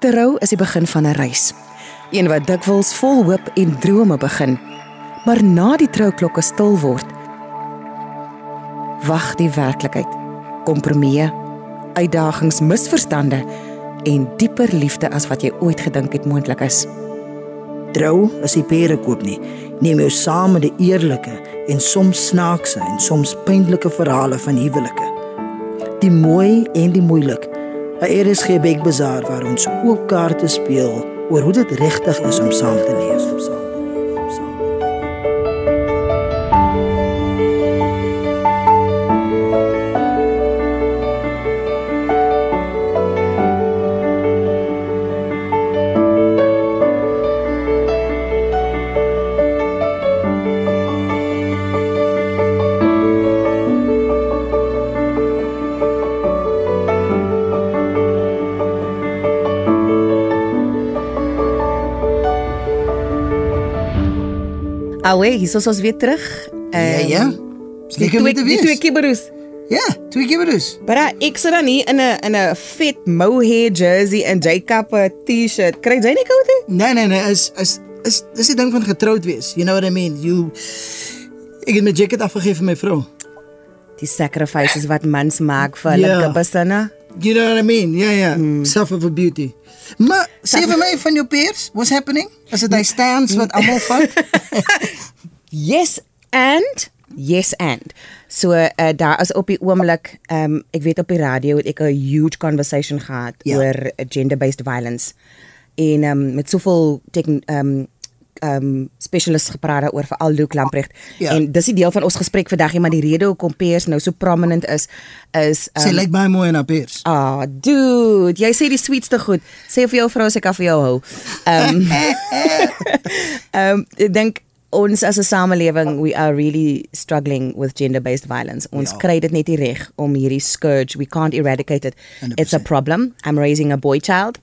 Trou is die begin van 'n reis. Een wat dikwels vol hoop en drome begin. Maar na die trouklokke stil word, wag die werklikheid, kompromieë, uitdagings, misverstande en dieper liefde as wat jy ooit gedink het moontlik is. Trou is die Perdekoop nie. Neem jou saam met die eerlike en soms snaakse en soms pynlike verhale van huwelike. Die mooi en die moeilik. 'n RSG Bekbasaar waar ons oop kaarte speel oor hoe dit regtig is om saam te leef. Awe, hier is ons weer terug. Ja. Die twee kibberoes. Ja, twee kibberoes. Maar ek sit dan hier in 'n vet mohair jersey en Jacob t-shirt. Kry jy nie koud nie? Nee, is die ding van getroud wees. You know what I mean? Ek het my jacket afgegee vir my vrou. Die sacrifices wat mans maak vir hulle Bekbasaar. You know what I mean? Ja. Suffer for beauty. Maar, sê vir my van jou peers, what's happening? Is dit die stands wat almal vat? Yes and. So, daar is op die oomblik, ek weet op die radio het ek 'n huge conversation gehad oor gender-based violence. En met soveel specialists gepraat daaroor, veral Luke Lamprecht. En dis die deel van ons gesprek vandag, maar die rede hoekom peers nou so prominent is sy lyk baie mooi in haar peers. Dude, jy sê die sweetste goed. Sê vir jou vrou, sy kan vir jou hou. Ek dink ons as 'n samelewing, we are really struggling with gender-based violence. Ons kry dit net nie reg om hierdie scourge, we can't eradicate it. 100%. It's a problem. I'm raising a boy child.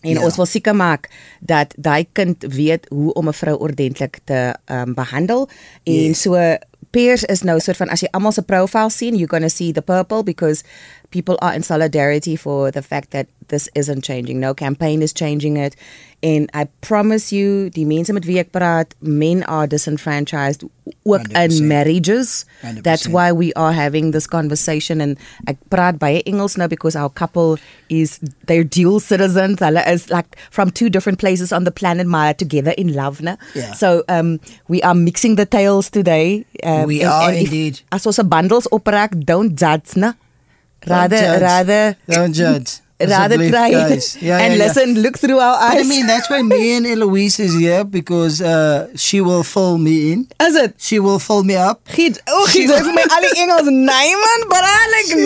En ons wil seker maak dat daai kind weet hoe om 'n vrou ordentlik te behandel. En so peers is nou soort van, as jy almal se profile sien, you're going to see the purple because people are in solidarity for the fact that this isn't changing. No campaign is changing it. And I promise you, die mense met wie ek praat, men are disenfranchised ook 100%. In marriages. 100%. That's why we are having this conversation. And ek praat baie Engels nou because our couple they're dual citizens. Hulle is like from two different places on the planet, maar together in love. Ne? Yeah. So we are mixing the tales today. We are indeed. As ons 'n bundles opraak, don't judge, ne? Rather don't judge. Rather try and listen, look through our eyes. But I mean, that's why me and Eloise is here, because she will fill me in. Is it? She will fill me up. Giet vir my al die Engels. Nee man, but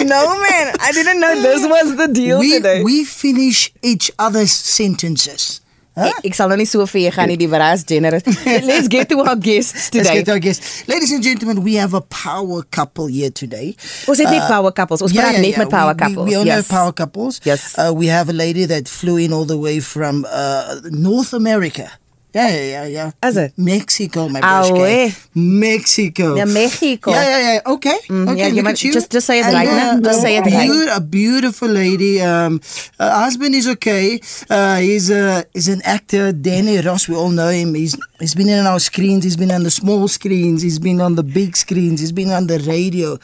no man. I didn't know this was the deal today. We finish each other's sentences. Huh? Ek sal nou nie so ver gaan nie, die verras generous. Let's get to our guests today. Let's get to our guests. Ladies and gentlemen, we have a power couple here today. Ons het nie power couples. Ons praat net met power couples. We only have power couples. Yes. We have a lady that flew in all the way from North America. Yeah. Is it? Mexico, my birthday. Mexico. Yeah, Mexico. Yeah. Okay. Look at you. Just say it right now. Just say it right. A beautiful lady. Husband is okay. He's an actor, Danny Ross. We all know him. He's been in our screens. He's been on the small screens. He's been on the big screens. He's been on the radio.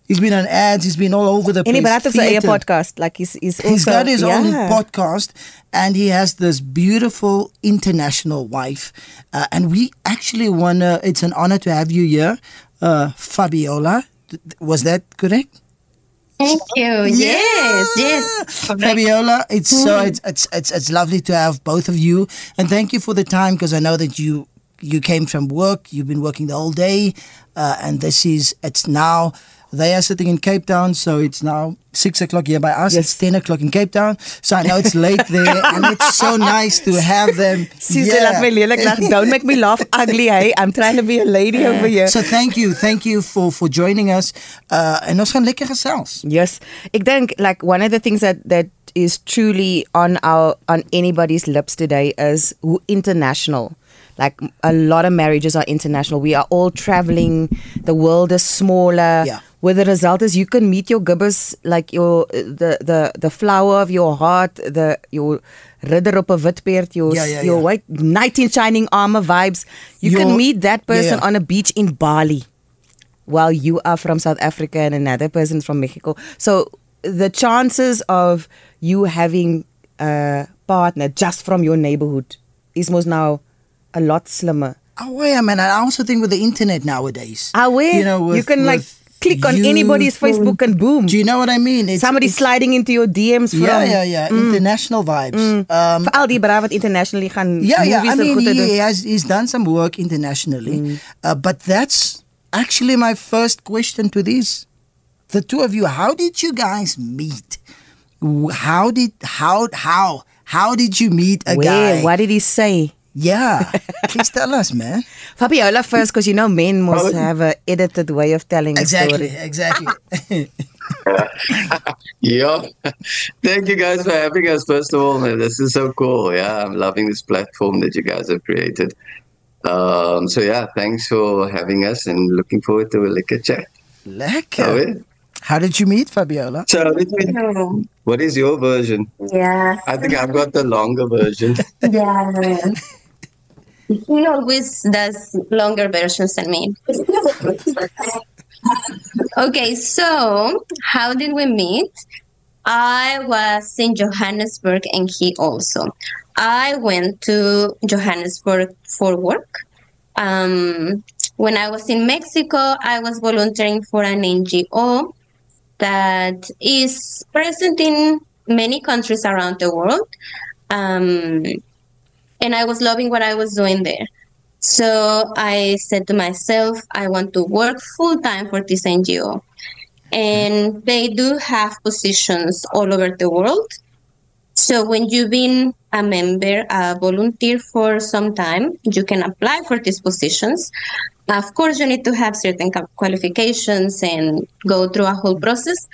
He's been on ads. He's been all over the place. En hy praat op sy eie podcast. Like he's got his own podcast, and he has this beautiful international wife. And we actually it's an honor to have you here, Fabiola. Was that correct? Thank you. Yes. Fabiola, it's lovely to have both of you, and thank you for the time, because I know that you came from work. You've been working the whole day, and it's now. They are sitting in Cape Town, so it's now 6 o'clock here by us. Yes. It's 10 o'clock in Cape Town, so I know it's late there, and it's so nice to have them. Don't make me laugh ugly, hey? I'm trying to be a lady over here. So thank you for joining us. En ons gaan lekker gesels. Yes, ek dink like one of the things that is truly on anybody's lips today is hoe international. Like a lot of marriages are international. We are all traveling. The world is smaller. Yeah. where the result is you can meet your gibbers, like the flower of your heart, your ridder op 'n wit perd, your white knight in shining armor vibes. You can meet that person on a beach in Bali, while you are from South Africa and another person from Mexico. So the chances of you having a partner just from your neighborhood is most now a lot slimmer. Oh, yeah, man. I also think with the internet nowadays. You can click on anybody's Facebook and boom. Do you know what I mean? Somebody sliding into your DMs from... Yeah. International vibes. Vir al die braaf wat internationally gaan... he's done some work internationally. But that's actually my first question to this. The two of you, how did you guys meet? How did you meet a guy? What did he say? Yeah, please tell us, man. Fabiola first, because men must have an edited way of telling a story. Exactly. Yeah. Thank you guys for having us. First of all, man, this is so cool. Yeah, I'm loving this platform that you guys have created. Thanks for having us and looking forward to a lekker chat. Lekker. How did you meet, Fabiola? What is your version? Yeah. I think I've got the longer version. Yeah. He always does longer versions than me. Okay, so how did we meet? I was in Johannesburg and he also. I went to Johannesburg for work. When I was in Mexico, I was volunteering for an NGO that is present in many countries around the world. And I was loving what I was doing there. So I said to myself, I want to work full-time for this NGO. And they do have positions all over the world. So when you've been a member, a volunteer for some time, you can apply for these positions. Of course, you need to have certain qualifications and go through a whole process.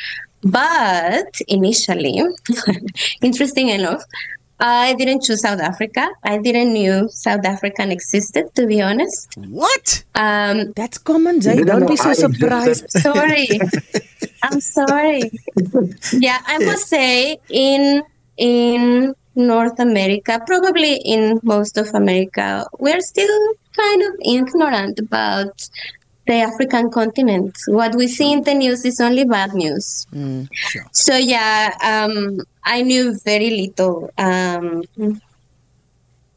But initially, interesting enough, I didn't choose South Africa. I didn't know South Africa existed, to be honest. What? That's common, Jay. Don't be so surprised. Sorry. I'm sorry. Yeah, I must say in North America, probably in most of America, we're still kind of ignorant about the African continent. What we see in the news is only bad news. Sure. So I knew very little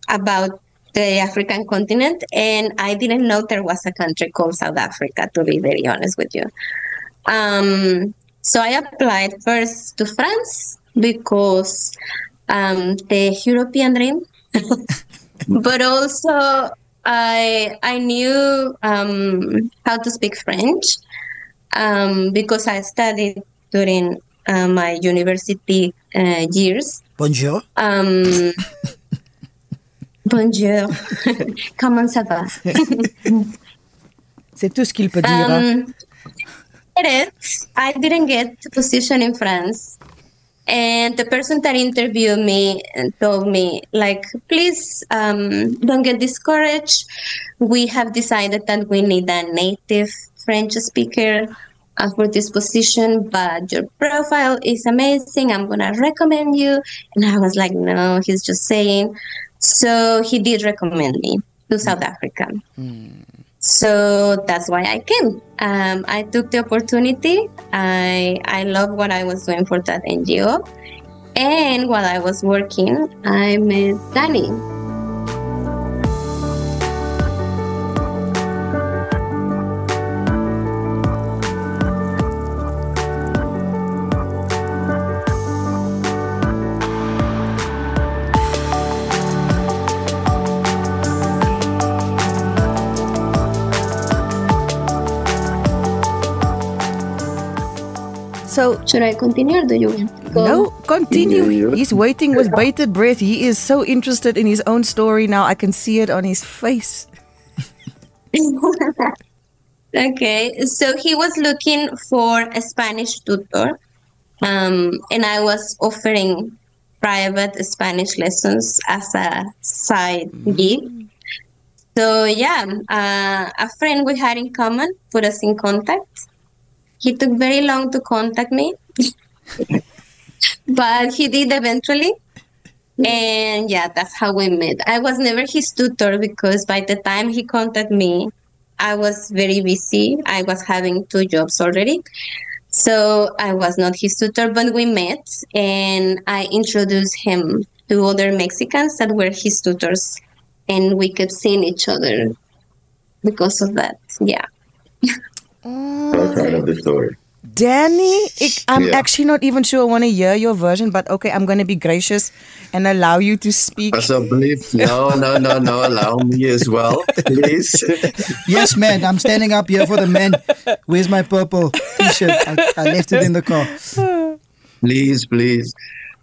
about the African continent, and I didn't know there was a country called South Africa, to be very honest with you. So I applied first to France because the European dream, but also I knew how to speak French because I studied during my university years. Bonjour. Bonjour. Comment ça va? C'est tout ce qu'il peut dire. I didn't get a position in France. And the person that interviewed me told me, please don't get discouraged. We have decided that we need a native French speaker for this position, but your profile is amazing. I'm going to recommend you. And I was like, no, he's just saying. So he did recommend me to South Africa. So that's why I came. I took the opportunity. I love what I was doing for that NGO. And while I was working, I met Danny. So, should I continue or do you want to go? No, continue. He's waiting with bated breath. He is so interested in his own story now. I can see it on his face. Okay, so he was looking for a Spanish tutor, and I was offering private Spanish lessons as a side gig. So a friend we had in common put us in contact. He took very long to contact me, but he did eventually. And yeah, that's how we met. I was never his tutor because by the time he contacted me, I was very busy. I was having 2 jobs already. So I was not his tutor, but we met and I introduced him to other Mexicans that were his tutors. And we kept seeing each other because of that. Yeah. That's kind of the story. Danny, I'm Yeah. actually not even sure I want to hear your version, but okay, I'm going to be gracious and allow you to speak. So believe, no, allow me as well, please. Yes, man. I'm standing up here for the men. Where's my purple t-shirt? I left it in the car. Please.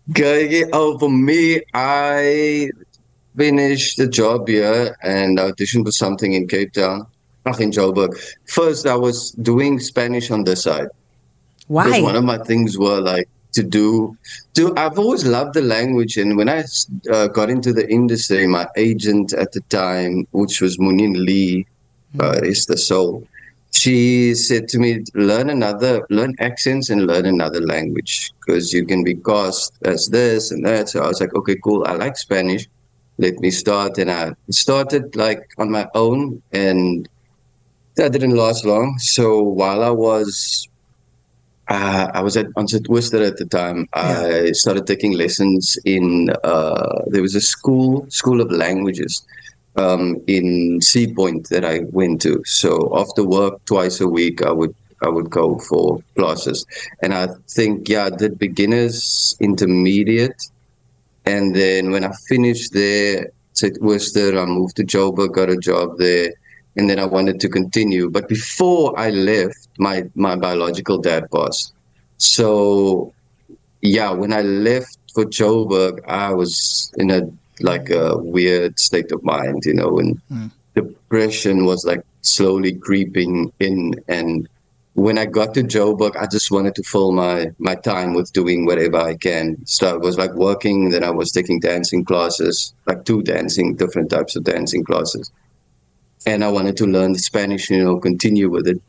Okay, for me, I finished the job here and auditioned for something in Cape Town, in Joburg. First, I was doing Spanish on this side. Because one Why? of my things were like I've always loved the language. And when I got into the industry, my agent at the time, which was Munin Lee, is the soul, she said to me, learn accents and learn another language because you can be cast as this and that. So I was like, okay, cool. I like Spanish. Let me start. And I started like on my own and that didn't last long. So while I was on Suid-Afrikaanse at the time. Yeah. I started taking lessons in, there was a school of languages in Sea Point that I went to. So after work, twice a week, I would go for classes. And I think, I did beginners, intermediate. And then when I finished there, Suid-Afrikaanse, I moved to Joburg, got a job there. And then I wanted to continue. But before I left, my biological dad passed. So, when I left for Joburg, I was in a weird state of mind, and depression was like slowly creeping in. And when I got to Joburg, I just wanted to fill my time with doing whatever I can. So I was like working, then I was taking dancing classes, like different types of dancing classes. And I wanted to learn the Spanish, continue with it.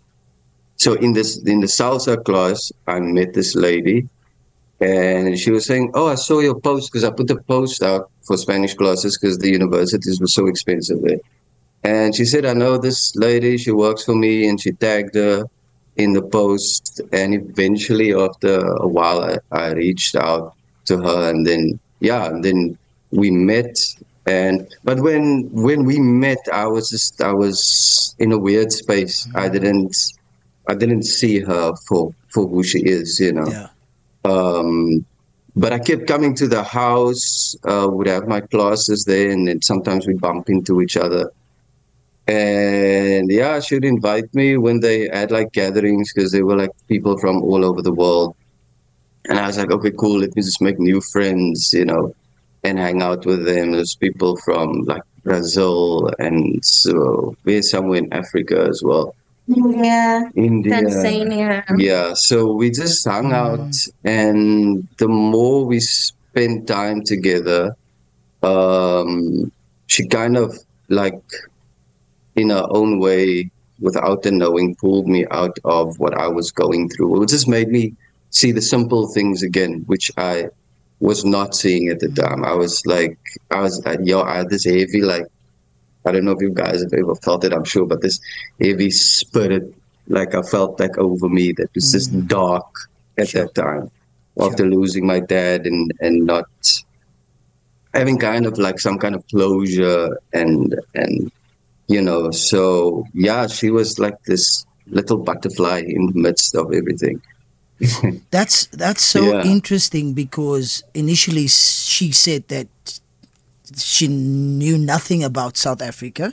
So in the salsa class, I met this lady and she was saying, oh, I saw your post because I put the post out for Spanish classes because the universities were so expensive there. And she said, I know this lady, she works for me, and she tagged her in the post. And eventually after a while, I reached out to her and then we met. But when we met, I was in a weird space. I didn't see her for who she is, Yeah. But I kept coming to the house, would have my classes there, and then sometimes we bump into each other. And she would invite me when they had like gatherings because they were like people from all over the world. And I was like, okay, cool, let me just make new friends, and hang out with them. There's people from like Brazil and so we're somewhere in Africa as well. India. Tanzania. Yeah, so we just hung out, and the more we spent time together, she kind of like in her own way, without the knowing, pulled me out of what I was going through. It just made me see the simple things again, which I was not seeing at the time. I had this heavy, like, I don't know if you guys have ever felt it, I'm sure, but this heavy spirit, like I felt like over me that was just dark at that time after losing my dad and not having kind of like some kind of closure and so she was like this little butterfly in the midst of everything. That's so interesting because initially she said that she knew nothing about South Africa.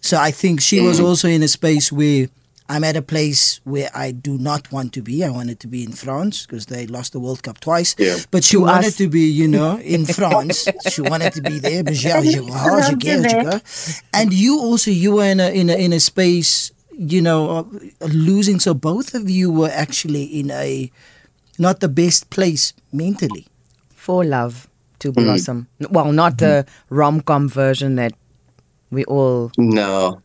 So I think she was also in a space where I'm at a place where I do not want to be. I wanted to be in France because they lost the World Cup twice. Yeah. But she wanted to be, in France. She wanted to be there. And you were in a space, losing. So both of you were actually in a not the best place mentally. For love to blossom. Well, not the rom-com version that we all... No.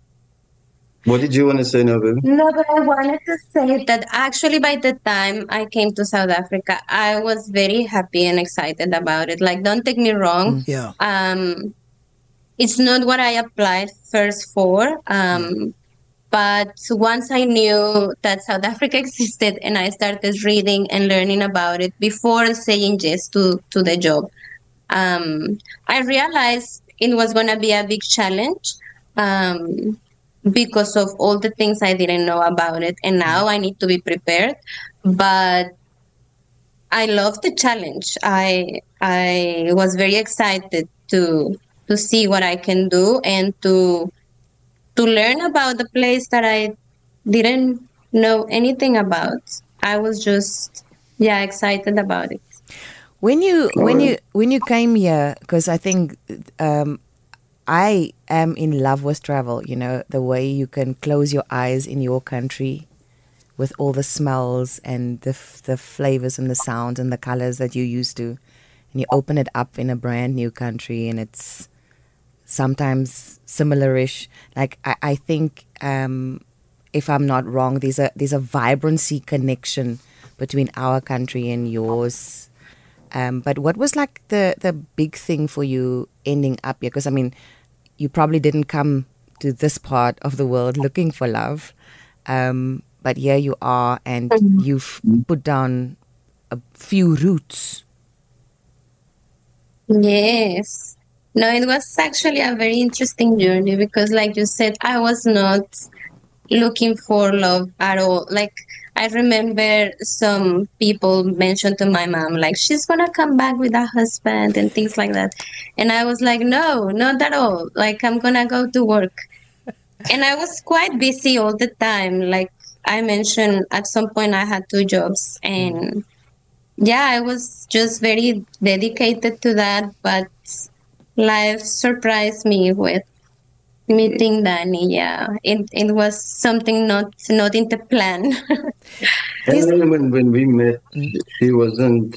What did you want to say now, baby? No, but I wanted to say that actually by the time I came to South Africa, I was very happy and excited about it. Like, don't take me wrong. Yeah. It's not what I applied first for. But once I knew that South Africa existed and I started reading and learning about it before saying yes to the job, I realized it was going to be a big challenge. Because of all the things I didn't know about it. And now I need to be prepared. But I love the challenge. I was very excited to see what I can do and to learn about the place that I didn't know anything about. I was just excited about it. When you came here, because I think I am in love with travel, you know, the way you can close your eyes in your country with all the smells and the flavors and the sounds and the colors that you used to. And you open it up in a brand new country and it's sometimes similar-ish. Like, I think, if I'm not wrong, there's a vibrancy connection between our country and yours. But what was like the big thing for you ending up here? Because, I mean, you probably didn't come to this part of the world looking for love. But here you are and you've put down a few roots. Yes. No, it was actually a very interesting journey because, like you said, I was not looking for love at all. Like, I remember some people mentioned to my mom, like, she's going to come back with a husband and things like that. And I was like, no, not at all. Like, I'm going to go to work. And I was quite busy all the time. Like I mentioned, at some point I had 2 jobs. And I was just very dedicated to that. But life surprised me with meeting Danny. It was something not in the plan. And then when we met, she wasn't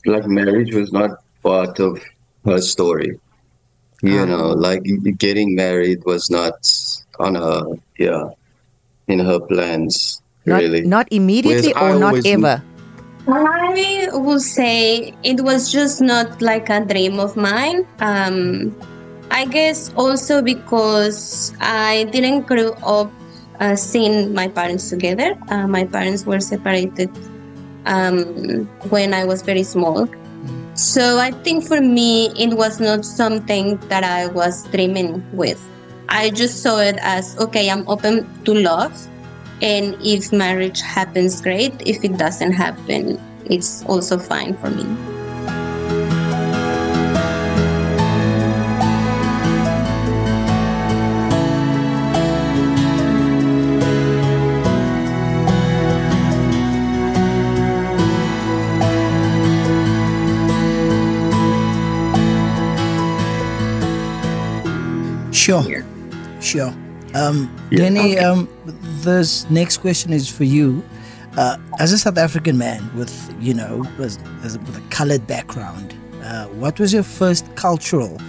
like, marriage was not part of her story. You know, like getting married was not on her, in her plans, really. Not immediately or not ever? I would say it was just not like a dream of mine. I guess also because I didn't grow up seeing my parents together. My parents were separated when I was very small. So I think for me, it was not something that I was dreaming with. I just saw it as, okay, I'm open to love. And if marriage happens, great. If it doesn't happen, it's also fine for me. Sure. Danny, this next question is for you. As a South African man with a colored background, what was your first cultural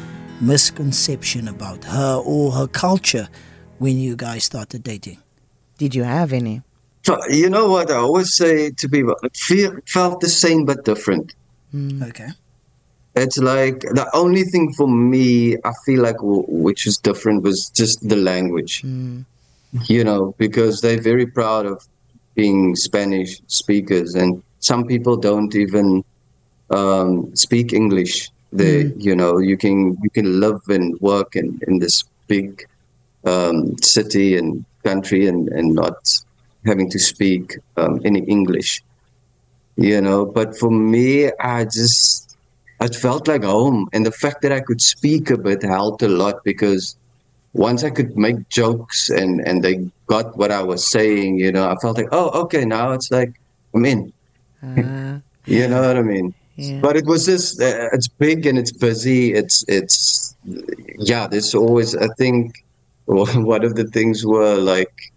misconception about her or her culture when you guys started dating? Did you have any? You know what I always say to people? Felt the same but different. Okay. It's like the only thing for me, I feel like, which was different was just the language. You know, because they're very proud of being Spanish speakers, and some people don't even speak English. They, you know, you can live and work in this big city and country and not having to speak any English. You know, but for me, it felt like home, and the fact that I could speak a bit helped a lot, because once I could make jokes and they got what I was saying, you know, I felt like, oh, okay, now it's like I'm in. You know what I mean? Yeah. But it was just, it's big and it's busy. There's always, I think, one of the things were like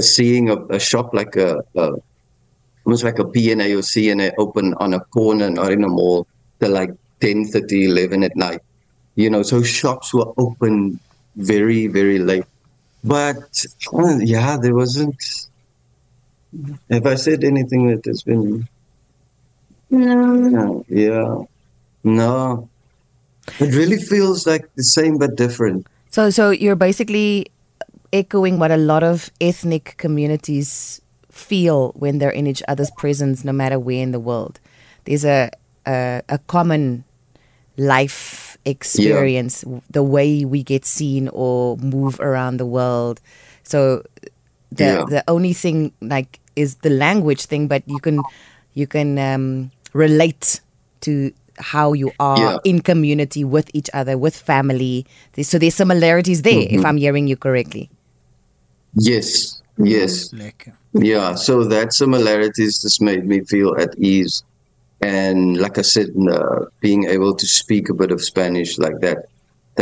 seeing a shop like almost like a P&A or C&A open on a corner, not in a mall, till like 10:30, 11 at night. You know, so shops were open very, very late. But yeah, there wasn't. Have I said anything that has been? No. Yeah, no. It really feels like the same but different. So you're basically echoing what a lot of ethnic communities feel when they're in each other's presence, no matter where in the world. There's a common life experience, the way we get seen or move around the world. So the only thing like is the language thing, but you can relate to how you are in community with each other, with family. So there's similarities there, if I'm hearing you correctly. Yes. Yeah, so that similarities just made me feel at ease. And like I said, being able to speak a bit of Spanish like that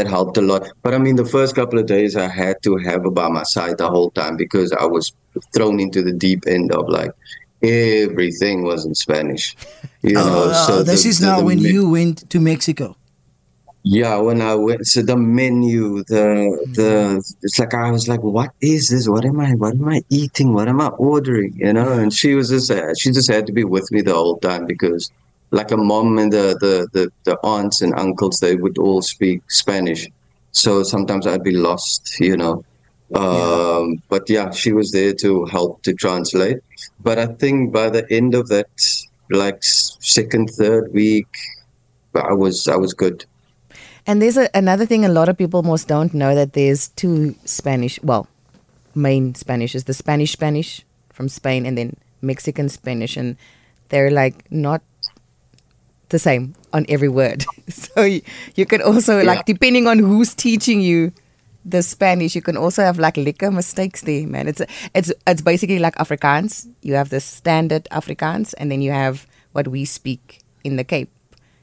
helped a lot. But I mean, the first couple of days I had to have her by my side the whole time because I was thrown into the deep end of like everything was in Spanish. You know, so this is now when you went to Mexico. Yeah, when I went, so the menu, it's like I was like, what is this? What am I eating? What am I ordering? You know, and she just had to be with me the whole time because, like, a mom and the aunts and uncles, they would all speak Spanish, so sometimes I'd be lost, you know. But yeah, she was there to help to translate. But I think by the end of that, like second, third week, I was good. And there's another thing a lot of people most don't know, that there's two Spanish, well, main Spanish is the Spanish from Spain and then Mexican Spanish, and they're like not the same on every word. So you can also like, depending on who's teaching you the Spanish, you can also have like liquor mistakes there, man. It's basically like Afrikaans. You have the standard Afrikaans, and then you have what we speak in the Cape.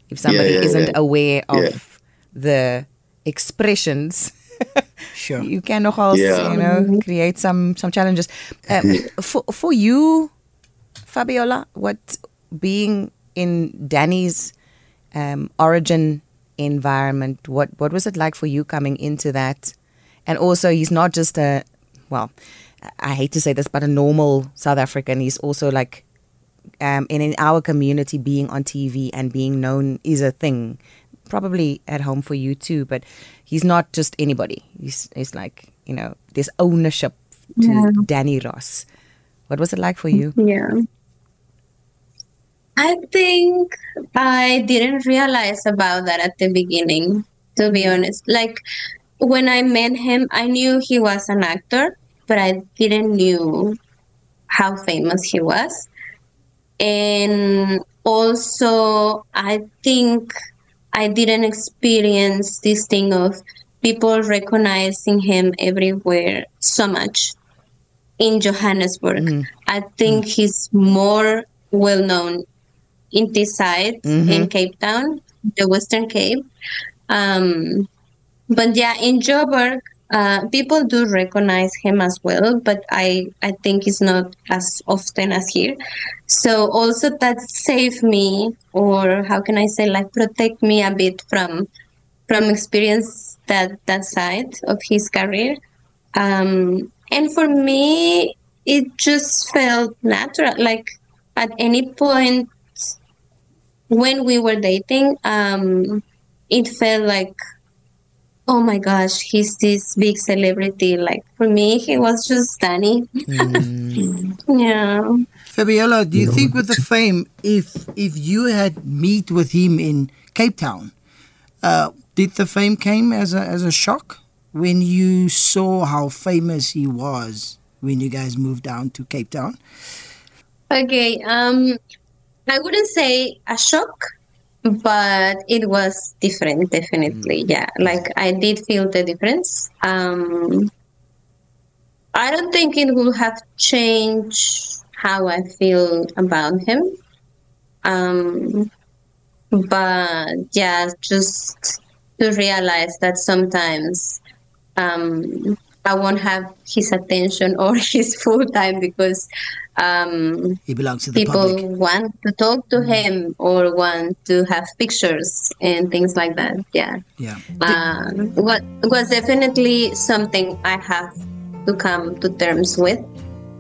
If somebody isn't aware of the expressions, sure, you can also create some challenges. For you, Fabiola, what being in Danny's origin environment, what was it like for you coming into that? And also, he's not just I hate to say this, but a normal South African. He's also like, and in our community, being on TV and being known is a thing. Probably at home for you too, but he's not just anybody. He's like, you know, there's ownership to Danny Ross. What was it like for you? Yeah. I think I didn't realize about that at the beginning, to be honest. Like, when I met him, I knew he was an actor, but I didn't knew how famous he was. And also, I think I didn't experience this thing of people recognizing him everywhere so much in Johannesburg. I think he's more well known in this side, in Cape Town, the Western Cape. But yeah, in Joburg, people do recognize him as well, but I think it's not as often as here. So also that saved me, or how can I say, like, protect me a bit from experience that side of his career. And for me, it just felt natural. Like, at any point when we were dating, it felt like, oh my gosh, he's this big celebrity. Like, for me, he was just Danny. Yeah. Fabiola, do you think with the fame, if you had meet with him in Cape Town, did the fame came as a shock when you saw how famous he was when you guys moved down to Cape Town? Okay. I wouldn't say a shock, but it was different, definitely. Yeah, like, I did feel the difference. I don't think it would have changed how I feel about him. But yeah, just to realize that sometimes I won't have his attention or his full time because he belongs to the people public. want to talk to him or want to have pictures and things like that. Yeah. Yeah. What was definitely something I have to come to terms with.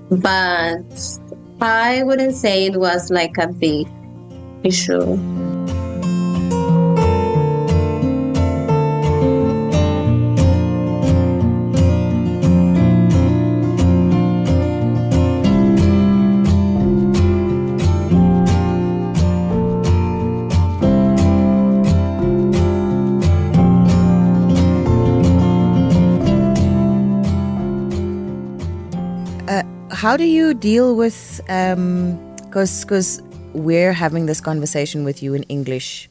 But I wouldn't say it was like a big issue. How do you deal with, because we're having this conversation with you in English,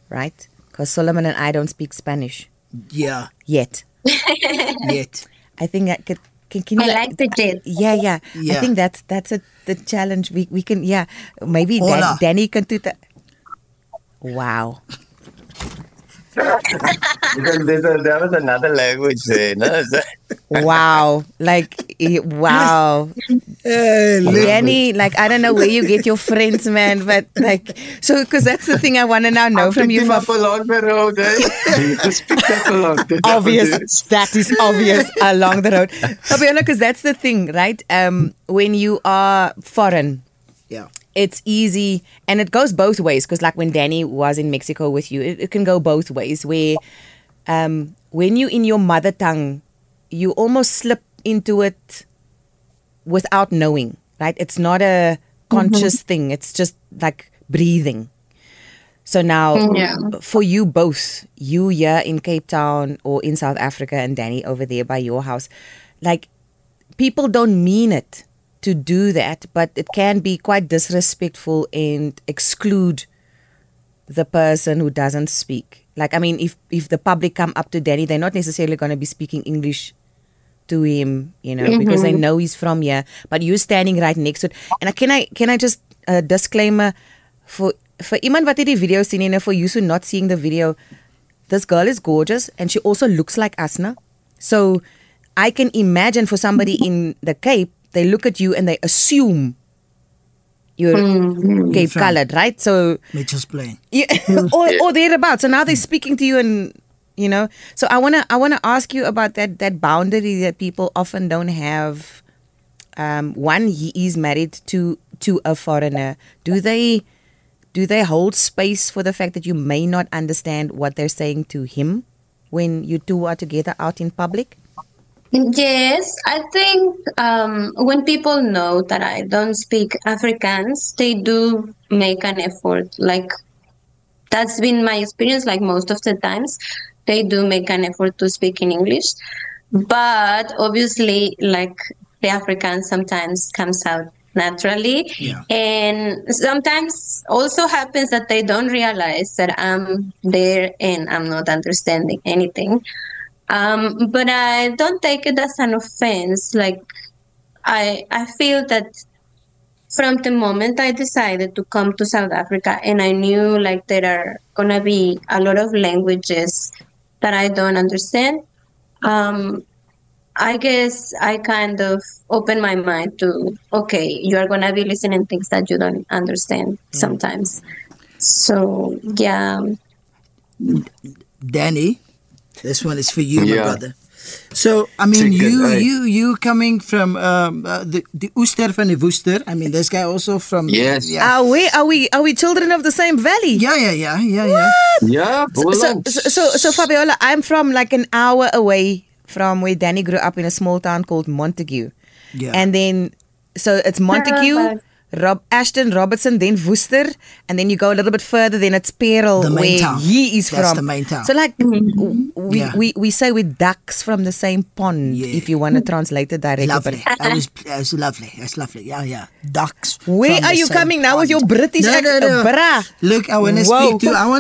right? Because Solomon and I don't speak Spanish. Yeah. Yet. Yet. I think that can you like the jet. Yeah. I think that's the challenge. We can, maybe Danny can do that. Wow. Because there was another language there, no? Wow. Wow. Danny, I don't know where you get your friends, man, but so, because that's the thing I want to now know from you. Up along the road, eh? Just picked up along the road. Obvious. That is obvious along the road. Fabiola, because that's the thing, right? When you are foreign, it's easy, and it goes both ways, because when Danny was in Mexico with you, it can go both ways, where when you in your mother tongue, you almost slip into it without knowing, right? It's not a conscious thing. It's just like breathing. So now, for you both, you here in Cape Town or in South Africa and Danny over there by your house, people don't mean it to do that, but it can be quite disrespectful and exclude the person who doesn't speak. If the public come up to Danny, they're not necessarily going to be speaking English to him, because they know he's from here, but you're standing right next to it. And can I just disclaimer for iemand wat hierdie video sien en for you who not seeing the video, this girl is gorgeous and she also looks like Asna. So I can imagine for somebody in the Cape, they look at you and they assume you're Cape colored, right? So Mitchell's Plain. Or thereabouts. So now they're speaking to you and so I wanna ask you about that boundary that people often don't have. One, he is married to a foreigner. Do they hold space for the fact that you may not understand what they're saying to him when you two are together out in public? Yes, I think when people know that I don't speak Afrikaans, they do make an effort. That's been my experience, most of the times. They do make an effort to speak in English. But obviously, the Afrikaans sometimes comes out naturally. Yeah. And sometimes also happens that they don't realize that I'm there and I'm not understanding anything. But I don't take it as an offense. I feel that from the moment I decided to come to South Africa and I knew there are gonna be a lot of languages that I don't understand, I guess I kind of open my mind to, okay, you are gonna be listening things that you don't understand sometimes. So yeah. Danny, this one is for you, my brother. So, you coming from the Ooster van die Woester. This guy also from... Yes. Yeah. Are we children of the same valley? Yeah. What? Yeah. So Fabiola, I'm from an hour away from where Danny grew up in a small town called Montague. Yeah. And then, so it's Montague, Ashton, Robertson, then Woester, and then you go a little bit further, then it's Parel, where town. He is That's from. The main town. So we say we're ducks from the same pond, if you want to translate it directly. Lovely. That was lovely. That's lovely. Yeah. Ducks. Where are you coming now with your British accent? No. Bra. Look, I want to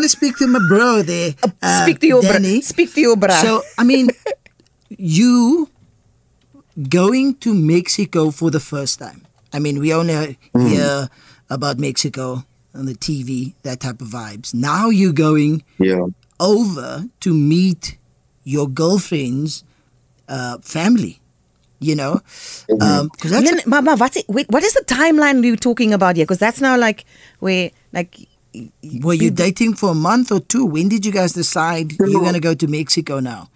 speak to my bro there. Speak to your Danny. Speak to your bra. So, you going to Mexico for the first time. We only hear about Mexico on the TV, that type of vibes. Now you're going over to meet your girlfriend's family, Mama, what is the timeline you're talking about here? Because that's now where were you dating for a month or two? When did you guys decide you're going to go to Mexico now?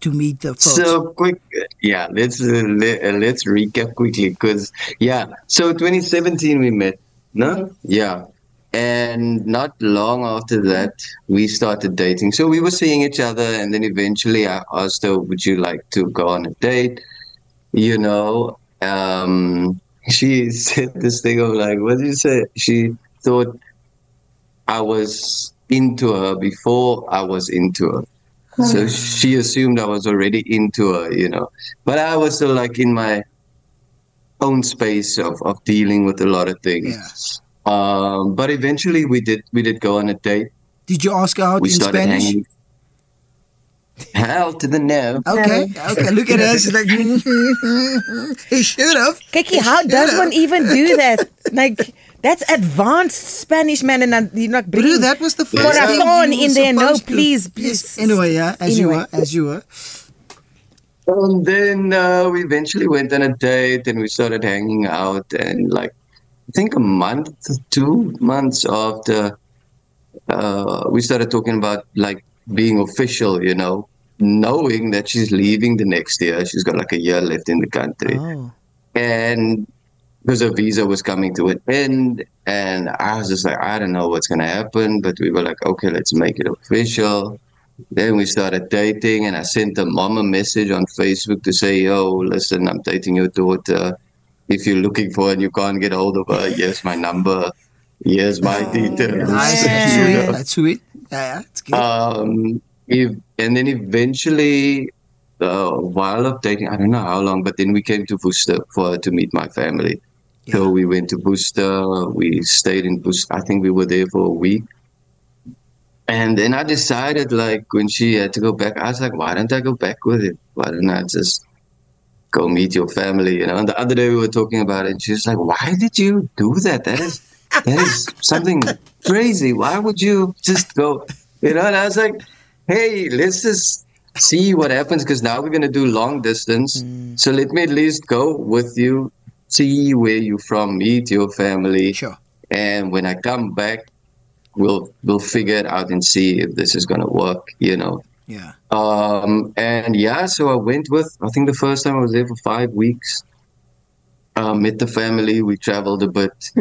to meet the folks? So quick, yeah. Let's recap quickly because So 2017 we met, no? Yeah, and not long after that we started dating. So we were seeing each other, and then eventually I asked her, "Would you like to go on a date?" You know, she said this thing of like, what did you say? She thought I was into her before I was into her. So she assumed I was already into her, you know. But I was still like in my own space of dealing with a lot of things. Yeah. But eventually we did go on a date. Did you ask her out We in started Spanish? hanging. Hell to the no. Okay. Look at her. She's like, he should have. Kiki, how does one even do that? Like, that's advanced Spanish, man, and you're not bringing That was the first thing Corazon you were in there. No, supposed to. please. Yes. Anyway, as you were. And then we eventually went on a date and we started hanging out, and like I think a month, 2 months after we started talking about like being official, you know, knowing that she's leaving the next year. She's got like a year left in the country. And because her visa was coming to an end, and I was just like, I don't know what's gonna happen, but we were like, okay, let's make it official. Then we started dating, and I sent her mom a message on Facebook to say, yo, listen, I'm dating your daughter. If you're looking for her and you can't get hold of her, here's my number. Here's my details. Nice. That's sweet. Yeah, it's good. And then eventually, while of dating, I don't know how long, but then we came to Worcester for her to meet my family. Yeah. So we went to Worcester. We stayed in Worcester. I think we were there for a week. And then I decided, like, when she had to go back, I was like, why don't I go back with it? Why don't I just go meet your family? You know. And the other day we were talking about it, and she was like, why did you do that? That is something crazy. Why would you just go? You know. And I was like, hey, let's just see what happens, because now we're going to do long distance. So let me at least go with you, see where you're from, meet your family. Sure. And when I come back, we'll figure it out and see if this is going to work, you know. Yeah. So I went with, I think the first time I was there for 5 weeks, met the family, we traveled a bit.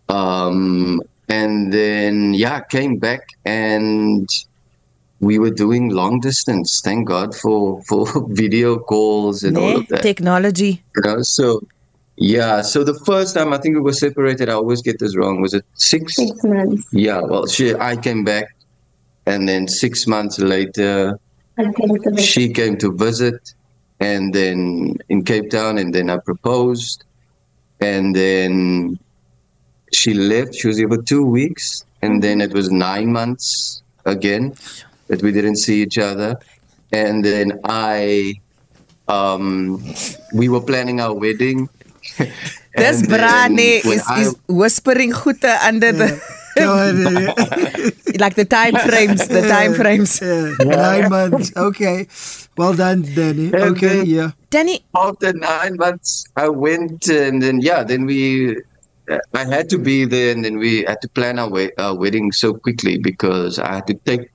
And then, came back, and we were doing long distance. Thank God for video calls and all of that. Technology. You know, so the first time I think we were separated, I always get this wrong. Was it 6? 6 months. Yeah, well, I came back, and then 6 months later, she came to visit, and then in Cape Town, and then I proposed, and then she left. She was here for 2 weeks, and then it was 9 months again that we didn't see each other, and then we were planning our wedding. This Brane is whispering goede under the like the time frames. The time frames. 9 months. Okay. Well done, Danny. Okay, yeah. Danny, after 9 months, I went, and then I had to be there, and then we had to plan our wedding so quickly because I had to take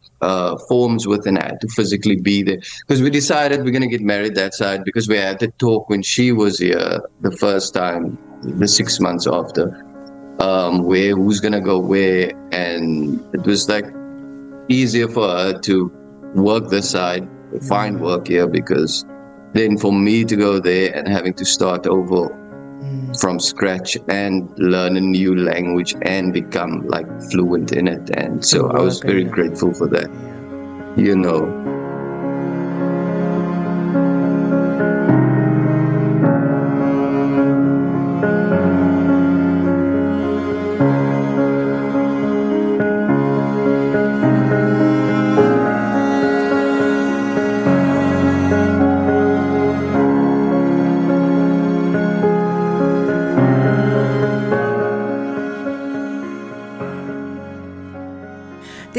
forms with, and I had to physically be there, because we decided we're going to get married that side, because we had to talk when she was here the first time, the 6 months after, who's going to go where, and it was like easier for her to work this side, find work here, because then for me to go there and having to start over from scratch and learn a new language and become like fluent in it. And so I was very grateful for that, you know.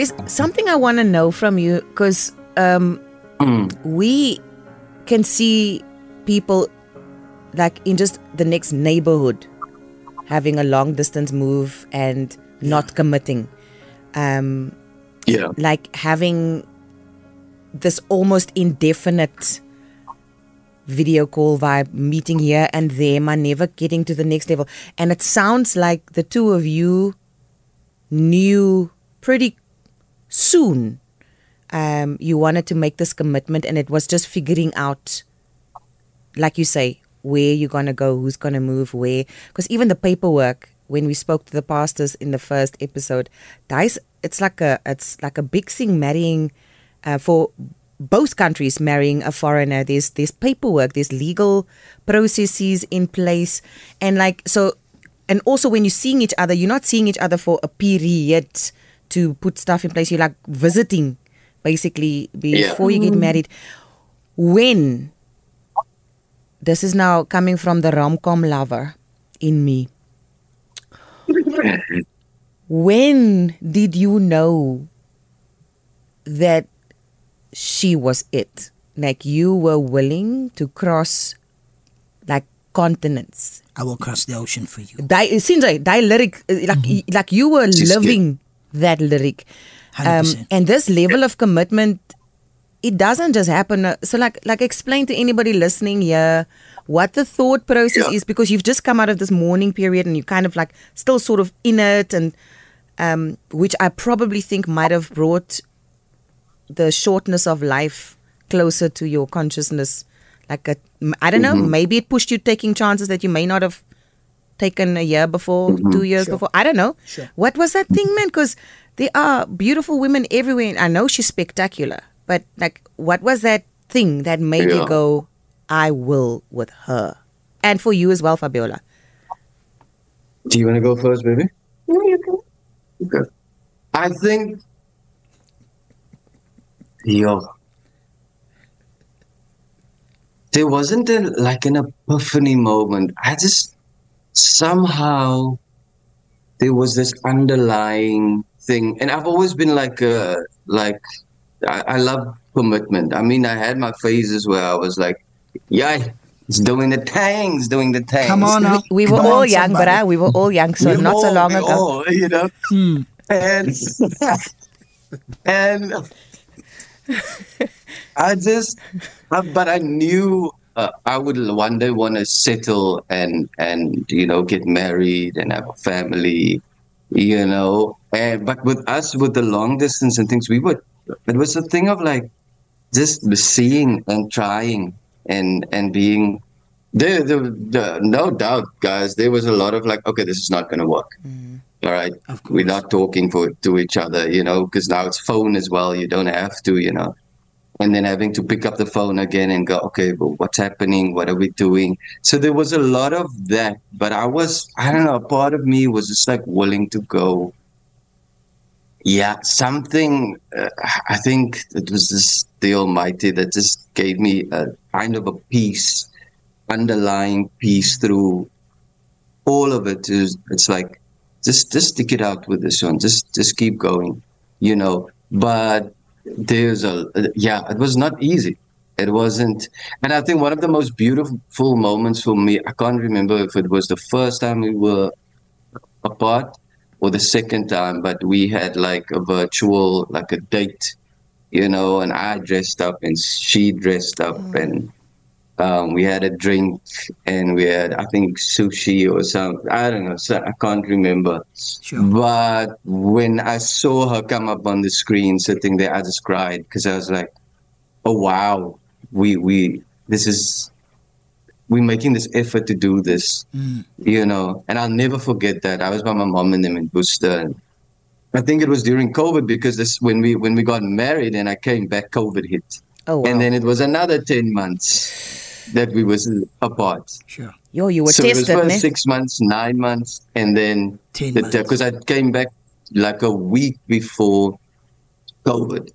there's something I want to know from you, because we can see people like in just the next neighborhood having a long distance move and not committing. Like having this almost indefinite video call vibe, meeting here and there, but never getting to the next level. And it sounds like the two of you knew pretty soon you wanted to make this commitment, and it was just figuring out, like you say, where you're going to go, who's going to move where. Because even the paperwork, when we spoke to the pastors in the first episode, it's like a big thing marrying for both countries, marrying a foreigner. There's paperwork, there's legal processes in place, and and also when you're seeing each other, you're not seeing each other for a period to put stuff in place. You're like visiting basically before you get married. When this is now coming from the rom-com lover in me, when did you know that she was it? Like, you were willing to cross like continents. I will cross the ocean for you. It seems like that lyric, like you were living that lyric. 100%. And this level of commitment, it doesn't just happen. So like explain to anybody listening here what the thought process is, because you've just come out of this mourning period and you kind of like still sort of in it, and which I probably think might have brought the shortness of life closer to your consciousness. Like I don't know, maybe it pushed you taking chances that you may not have taken a year before, 2 years before. I don't know. Sure. What was that thing, man? Because there are beautiful women everywhere. I know she's spectacular, but like, what was that thing that made you go, I will with her? And for you as well, Fabiola. Do you want to go first, baby? No, you can. Okay. I think, there wasn't like an epiphany moment. I just, somehow, there was this underlying thing. And I've always been I love commitment. I mean, I had my phases where I was like, it's doing the tangs. Come on now. We were all young, but we were all young, so not so long ago. All, And, and but I knew I would one day want to settle and get married and have a family, but with us, with the long distance and things, it was a thing of like just seeing and trying and being there. No doubt, guys, there was a lot of like, okay, this is not going to work. All right, we're not talking to each other, because now it's phone as well. You don't have to, and then having to pick up the phone again and go, okay, well, what's happening? What are we doing? So there was a lot of that, but I don't know, a part of me was just like willing to go. Something, I think it was just the Almighty that just gave me a kind of a peace, underlying peace through all of it. It's like, just stick it out with this one. Just keep going, but it was not easy. It wasn't. And I think one of the most beautiful moments for me, I can't remember if it was the first time we were apart or the second time, but we had like a virtual, like a date, and I dressed up and she dressed up and we had a drink and we had, I think, sushi or something. I don't know. I can't remember. Sure. But when I saw her come up on the screen sitting there, I just cried because I was like, oh, wow, we're making this effort to do this, and I'll never forget that. I was by my mom and them in Worcester. And I think it was during COVID because when we got married and I came back, COVID hit. Oh, wow. And then it was another 10 months that we was apart. Sure. You were so tested, it was first 6 months, 9 months, and then 10 months. Because I came back like a week before COVID,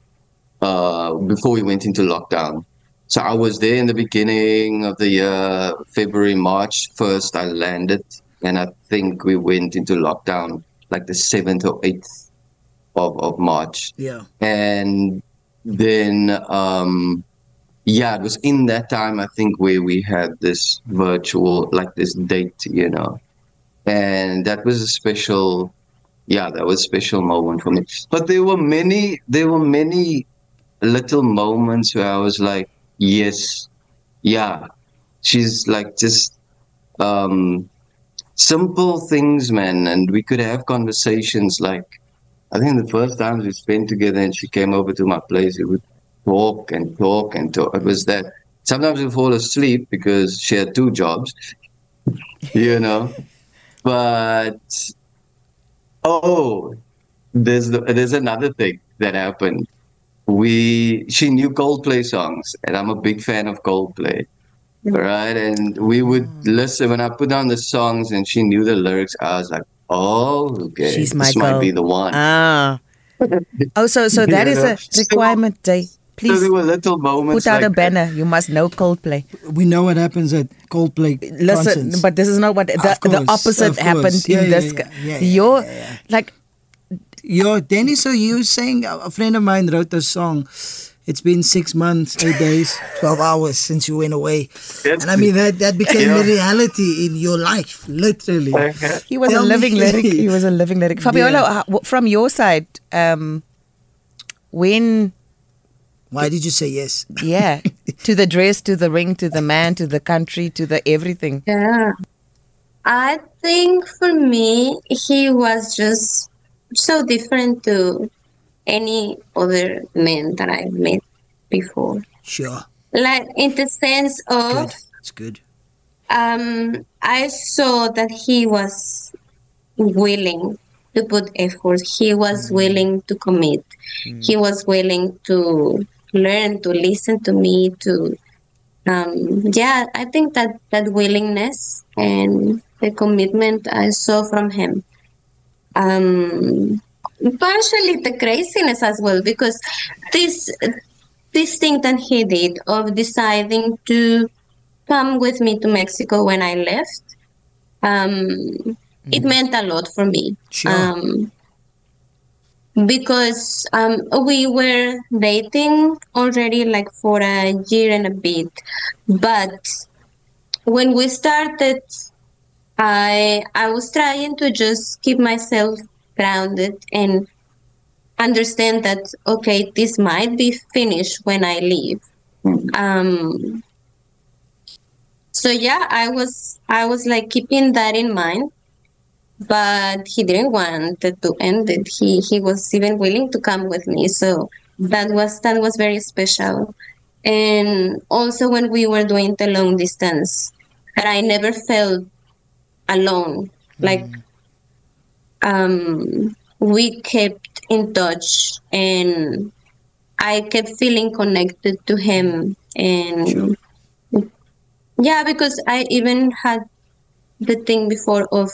before we went into lockdown. So I was there in the beginning of the year, February, March 1st, I landed, and I think we went into lockdown like the 7th or 8th of March. Yeah. And then, it was in that time, I think, where we had this virtual, like this date, and that was a special moment for me. But there were many little moments where I was like, yes, yeah. She's like just simple things, man. And we could have conversations like, I think the first times we spent together and she came over to my place, we would talk and talk and talk. It was that sometimes we fall asleep because she had 2 jobs, you know. But there's another thing that happened. She knew Coldplay songs, and I'm a big fan of Coldplay, right? And we would listen when I put on the songs, and she knew the lyrics. I was like, "Oh, okay, She's my this girl. might be the one." So that is a requirement, Day. So Please there were little moments put out like a banner. You must know Coldplay. We know what happens at Coldplay Listen, concerts. but this is not what the opposite happened in this. Like. Danny, so you saying, a friend of mine wrote a song, it's been 6 months, 8 days, 12 hours since you went away. And I mean, that became a reality in your life, literally. He was a living lyric. He was a living lyric. Fabiola, from your side, why did you say yes? Yeah, to the dress, to the ring, to the man, to the country, to the everything. Yeah. I think for me, he was just so different to any other man that I've met before. Sure. Like in the sense of, It's good. I saw that he was willing to put effort. He was willing to commit. He was willing to learn, to listen to me, to I think that willingness and the commitment I saw from him. Partially the craziness as well, because this thing that he did of deciding to come with me to Mexico when I left, it meant a lot for me. Sure. Because we were dating already like for a year and a bit, but when we started, I was trying to just keep myself grounded and understand that, okay, this might be finished when I leave. So yeah, I was like keeping that in mind, but he didn't want it to end it. He was even willing to come with me. So that was very special. And also when we were doing the long distance, that I never felt alone. Like we kept in touch and I kept feeling connected to him. And yeah, because I even had the thing before of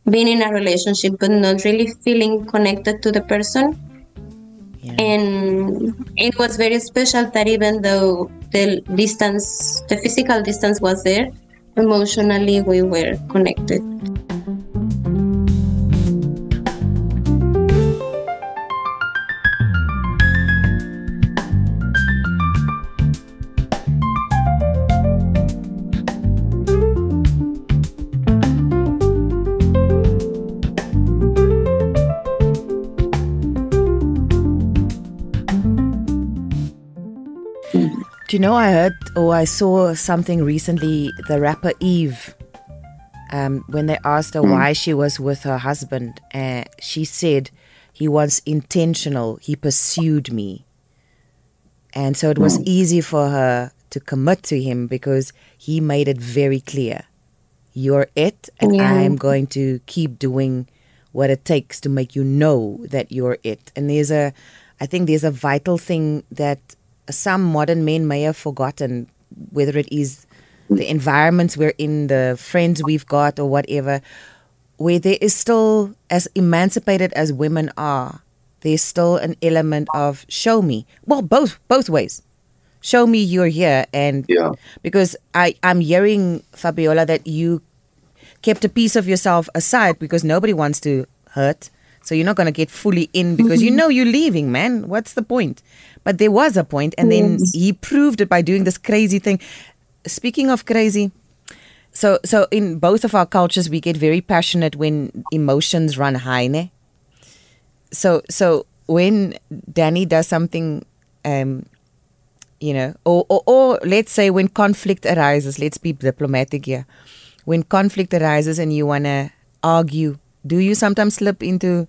being in a relationship but not really feeling connected to the person. And it was very special that even though the physical distance was there, emotionally we were connected. Do you know, I heard or I saw something recently, the rapper Eve, when they asked her why she was with her husband, she said he was intentional, he pursued me. And so it was easy for her to commit to him because he made it very clear. You're it, and I'm going to keep doing what it takes to make you know that you're it. And I think there's a vital thing that some modern men may have forgotten, whether it is the environments we're in, the friends we've got or whatever, where there is still, as emancipated as women are, there's still an element of show me. Well, both ways. Show me you're here. And because I'm hearing, Fabiola, that you kept a piece of yourself aside because nobody wants to hurt. So you're not going to get fully in because you know you're leaving, man. What's the point? But there was a point, and then he proved it by doing this crazy thing. Speaking of crazy, so in both of our cultures, we get very passionate when emotions run high, ne? So when Danny does something you know, or let's say when conflict arises, let's be diplomatic here. When conflict arises and you want to argue, do you sometimes slip into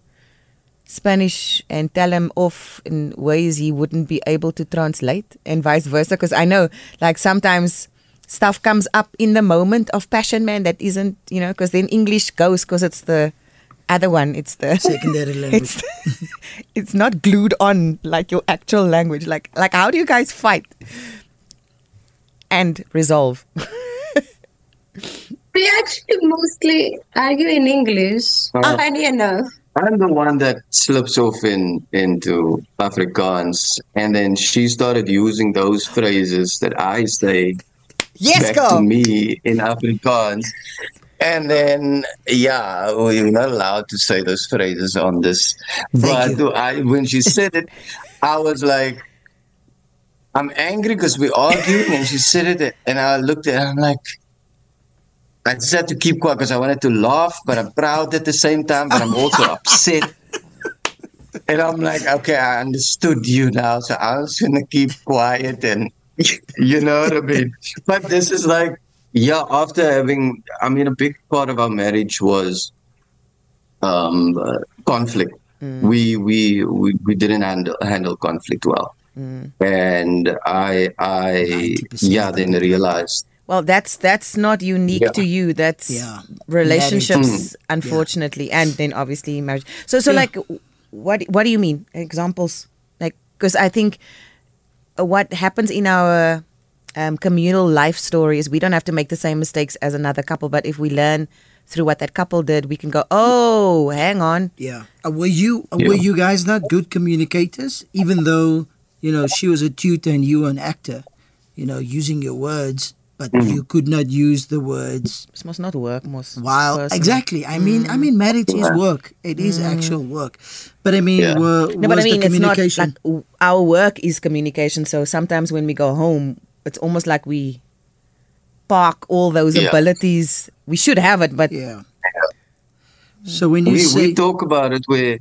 Spanish and tell him off in ways he wouldn't be able to translate, and vice versa? Because I know, like, sometimes stuff comes up in the moment of passion, man, that isn't, you know, because then English goes, because it's the other one, it's the secondary language. It's not glued on like your actual language. Like how do you guys fight and resolve? We actually mostly argue in English. Funny enough. I'm the one that slips off into Afrikaans, and then she started using those phrases that I say back to me in Afrikaans. And then, yeah, we're not allowed to say those phrases on this. But when she said it, I was like, I'm angry because we're arguing, and she said it, and I looked at her, I'm like, I just had to keep quiet because I wanted to laugh, but I'm proud at the same time, but I'm also upset. And I'm like, okay, I understood you now, so I was going to keep quiet, and you know what I mean? But this is like, yeah, after having, I mean, a big part of our marriage was conflict. We didn't handle conflict well. And I then realized, well, that's not unique to you. That's relationships, unfortunately, and then obviously marriage. So like, what do you mean? Examples, like, because I think what happens in our communal life story is we don't have to make the same mistakes as another couple, but if we learn through what that couple did, we can go, oh, hang on. Yeah. Were you guys not good communicators, even though, you know, she was a tutor and you were an actor, you know, using your words? But you could not use the words. It must not work. Exactly. I mean, marriage is work. It is actual work. But I mean, was the communication? It's not like our work is communication. So sometimes when we go home, it's almost like we park all those abilities. We should have it, but So when we talk about it, where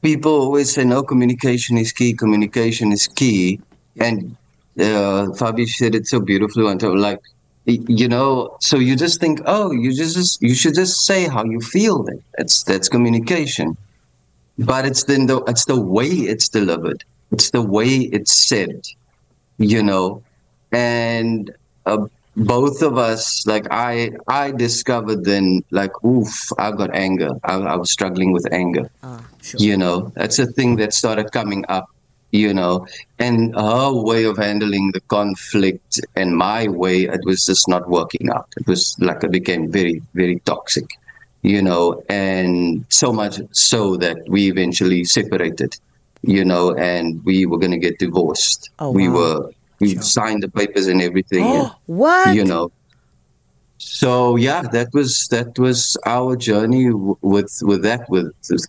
people always say, no, communication is key. Communication is key, and Fabi said it so beautifully one time, like, you know, so you just think, oh, you should just say how you feel. That's communication, but it's the way it's delivered, it's the way it's said, you know. And both of us, like, I discovered then, like, oof, I got anger. I was struggling with anger. Sure. You know, that's a thing that started coming up. You know, and her way of handling the conflict and my way, it was just not working out. It was like it became very, very toxic, you know, and so much so that we eventually separated, you know, and we were going to get divorced. Oh, We signed the papers and everything. Oh, what? You know. So yeah, that was our journey with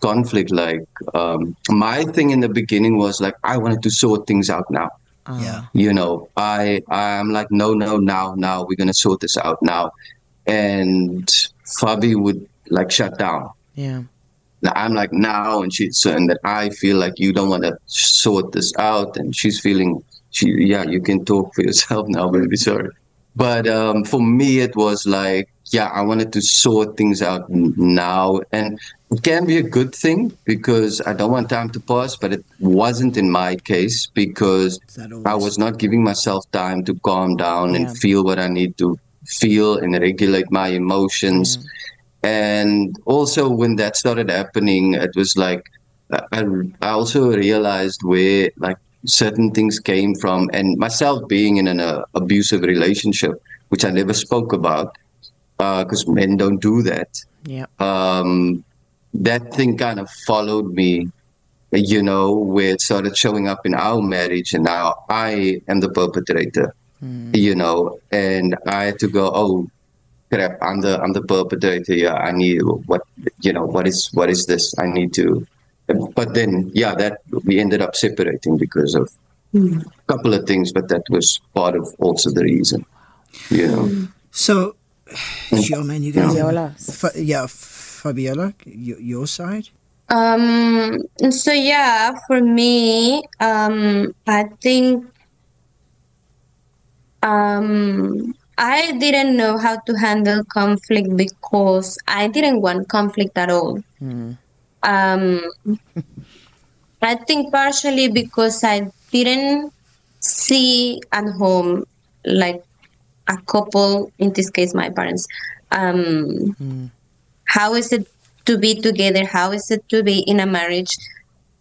conflict. Like, my thing in the beginning was like, I wanted to sort things out now. You know, I'm like, no, now we're gonna sort this out now, and Fabi would like shut down. Yeah. I'm like, now, and and that I feel like you don't want to sort this out, and she's feeling, you can talk for yourself now, baby, sorry. But for me, it was like, I wanted to sort things out now. And it can be a good thing because I don't want time to pass, but it wasn't in my case because I was not giving myself time to calm down and feel what I need to feel and regulate my emotions. And also when that started happening, it was like, I also realized where, like, certain things came from, and myself being in an abusive relationship, which I never spoke about because men don't do that. That thing kind of followed me, you know, where it started showing up in our marriage, and now I am the perpetrator, you know, and I had to go, oh crap, I'm the perpetrator. I need what is this? I need to. But then, that we ended up separating because of a couple of things, but that was part of also the reason, you know. So, sure, man, you guys, Fabiola, your side? So yeah, for me, I think I didn't know how to handle conflict because I didn't want conflict at all. Um, I think partially because I didn't see at home like a couple, in this case my parents, how is it to be together, how is it to be in a marriage.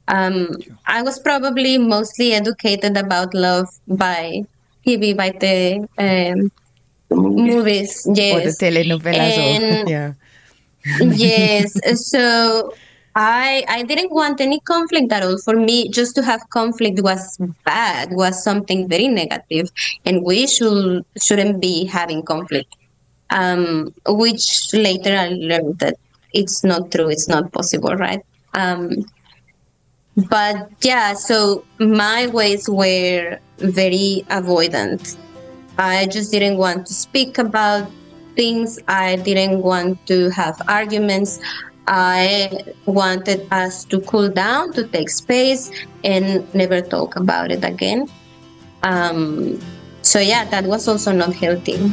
I was probably mostly educated about love by TV, by the movies, Or the yes. telenovelas And yeah. yes, so I didn't want any conflict at all. For me, just to have conflict was bad, was something very negative, and we shouldn't be having conflict. Which later I learned that it's not true, it's not possible, right? But yeah, so my ways were very avoidant. I just didn't want to speak about things. I didn't want to have arguments. I wanted us to cool down, to take space, and never talk about it again. So yeah, that was also not healthy.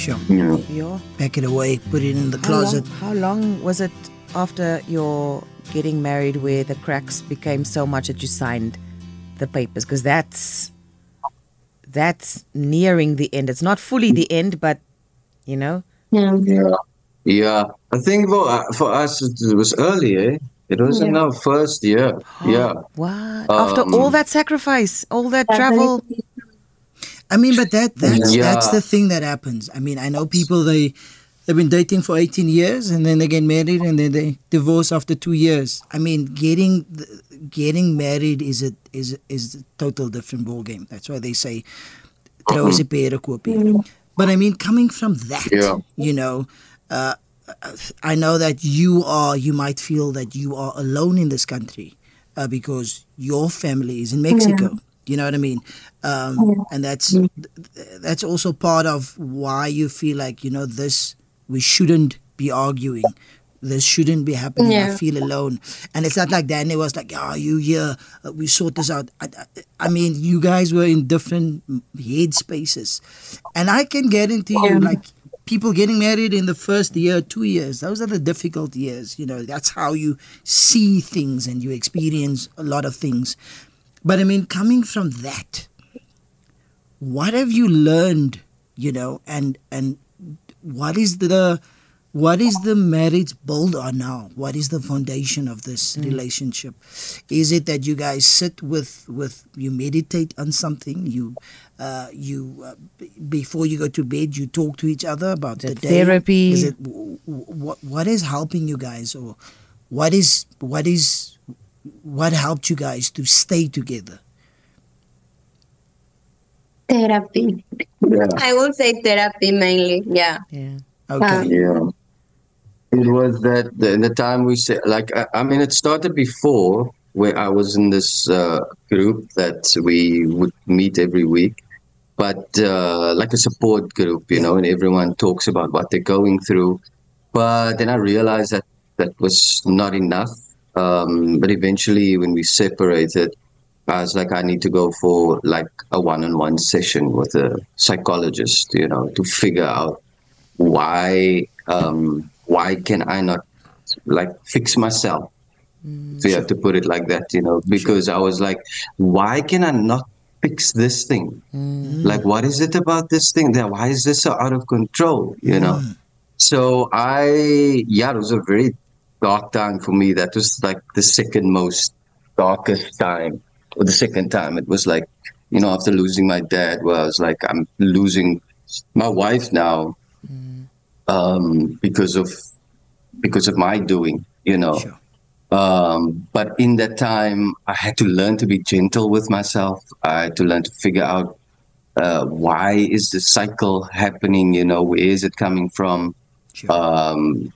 Sure. Yeah. Pack it away, put it in the closet. How long was it after your getting married where the cracks became so much that you signed the papers? Because that's nearing the end. It's not fully the end, but you know. Yeah. I think for us it was early, eh? It was in our first year. Yeah. What? After all that sacrifice, all that travel. I mean, but that's the thing that happens. I mean, I know people, they've been dating for 18 years and then they get married and then they divorce after 2 years. I mean, getting married is a total different ball game. That's why they say Trou is Perdekoop. But I mean, coming from that, you know, I know that you might feel that you are alone in this country because your family is in Mexico. Yeah. You know what I mean? And that's also part of why you feel like, you know, we shouldn't be arguing. This shouldn't be happening. Yeah. I feel alone. And it's not like Danny was like, you here, we sort this out. I mean, you guys were in different head spaces. And I can guarantee you, like, people getting married in the first year, 2 years, those are the difficult years. You know, that's how you see things and you experience a lot of things. But I mean, coming from that, what have you learned, you know, and what is the marriage built on now? What is the foundation of this relationship? Is it that you guys sit with you meditate on something, you before you go to bed you talk to each other about the day? Therapy. Is it what is helping you guys, or what helped you guys to stay together? Therapy. Yeah. I will say therapy mainly. Yeah. Okay. Yeah. It was that in the time we said, like, I mean, it started before, where I was in this group that we would meet every week, but like a support group, you know, and everyone talks about what they're going through. But then I realized that was not enough. But eventually when we separated, I was like, I need to go for like a one-on-one session with a psychologist, you know, to figure out why can I not like fix myself? So you have to put it like that, you know, because I was like, why can I not fix this thing? Like, what is it about this thing that why is this so out of control, you know? So it was a very dark time for me. That was like the second most darkest time, or the second time. It was like, you know, after losing my dad, where I was like, I'm losing my wife now because of my doing. you know. Sure. But in that time, I had to learn to be gentle with myself. I had to learn to figure out why is the cycle happening, you know, where is it coming from? Sure.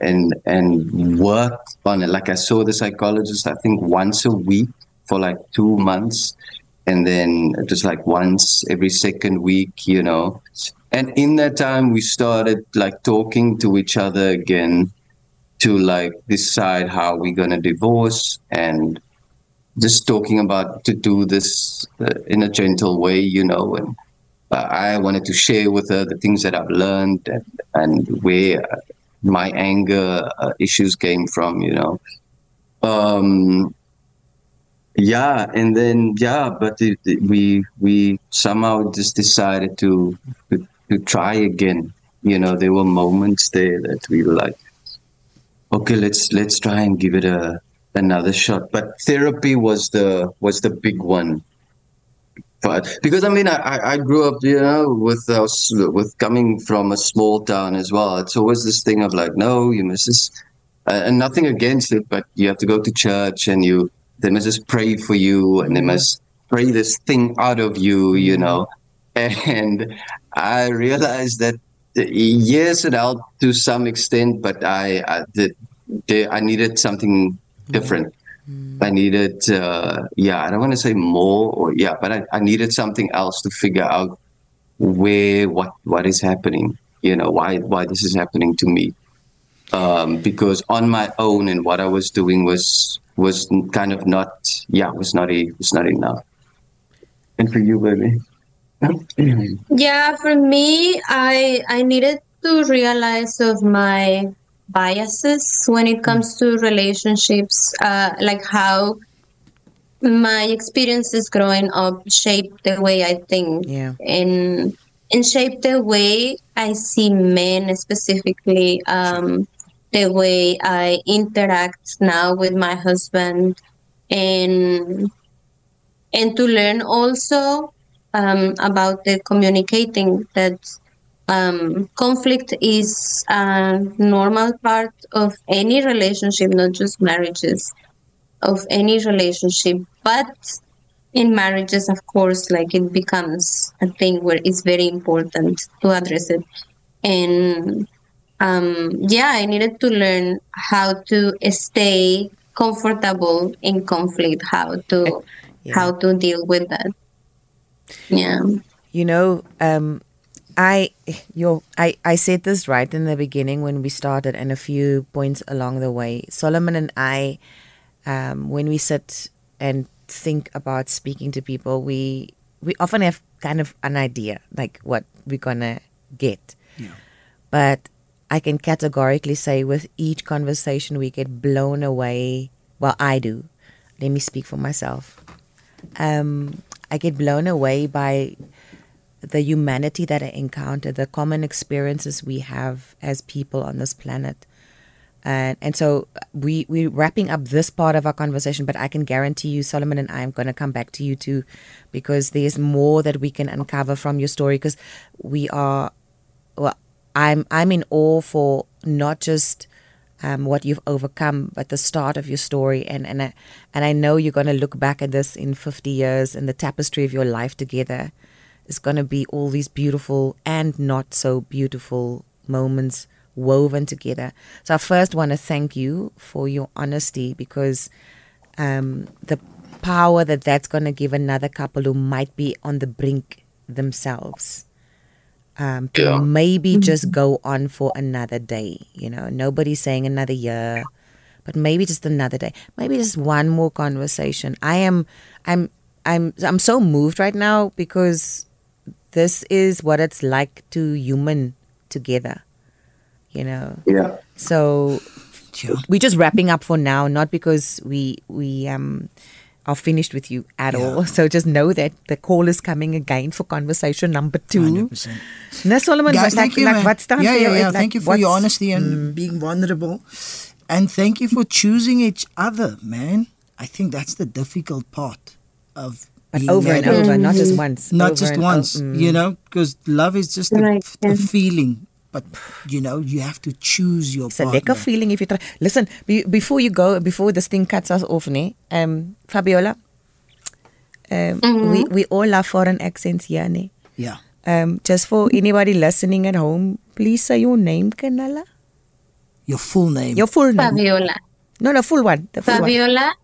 And work on it. Like I saw the psychologist, I think once a week for like 2 months. And then just like once every second week, you know. And in that time, we started like talking to each other again to like decide how we're going to divorce, and just talking about to do this in a gentle way, you know. And I wanted to share with her the things that I've learned, and where my anger issues came from, you know. Yeah, and then but we somehow just decided to try again. You know, there were moments there that we were like, okay, let's try and give it another shot. But therapy was the big one. But because I mean, I grew up, you know, with coming from a small town as well. It's always this thing of like, no, you must just, and nothing against it, but you have to go to church, and they must just pray for you, and they must pray this thing out of you, you know. And I realized that yes, it helped to some extent, but I needed something different. I needed, I don't want to say more, but I needed something else to figure out what is happening, you know, why this is happening to me. Because on my own and what I was doing was kind of was not enough. And for you, baby? Yeah, for me, I needed to realize of my biases when it comes to relationships, like how my experiences growing up shaped the way I think, and shaped the way I see men specifically, the way I interact now with my husband, and to learn also about the communicating that conflict is a normal part of any relationship, not just marriages, of any relationship. But in marriages, of course, like it becomes a thing where it's very important to address it. And I needed to learn how to stay comfortable in conflict, how to deal with that. Yeah. You know, I said this right in the beginning when we started, and a few points along the way. Solomon and I, when we sit and think about speaking to people, we often have kind of an idea like what we're gonna get. Yeah. But I can categorically say with each conversation we get blown away. Well, I do. Let me speak for myself. I get blown away by the humanity that I encounter, the common experiences we have as people on this planet. And so we're wrapping up this part of our conversation, but I can guarantee you, Solomon and I am going to come back to you too, because there's more that we can uncover from your story, because I'm in awe for not just what you've overcome, but the start of your story. And I know you're going to look back at this in 50 years, and the tapestry of your life together is going to be all these beautiful and not so beautiful moments woven together. So I first want to thank you for your honesty, because the power that's going to give another couple who might be on the brink themselves to maybe just go on for another day. You know, nobody's saying another year, but maybe just another day, maybe just one more conversation. I'm so moved right now, because this is what it's like to human together, you know. Yeah. So we're just wrapping up for now, not because we are finished with you at all. So just know that the call is coming again for conversation number 2. 100%. Now, Solomon, guys, thank you, man. Yeah. Thank you for your honesty and being vulnerable, and thank you for choosing each other, man. I think that's the difficult part of. But over and over, not just once. Not just once, you know, because love is just a feeling. but you know, you have to choose your It's a partner. lekker feeling if you try. Listen, before you go, before this thing cuts us off, Fabiola, we all love foreign accents here, ne? Yeah. Just for anybody listening at home, please say your name, Kanala. Your full name. Your full name. Fabiola. No, full one. The full one.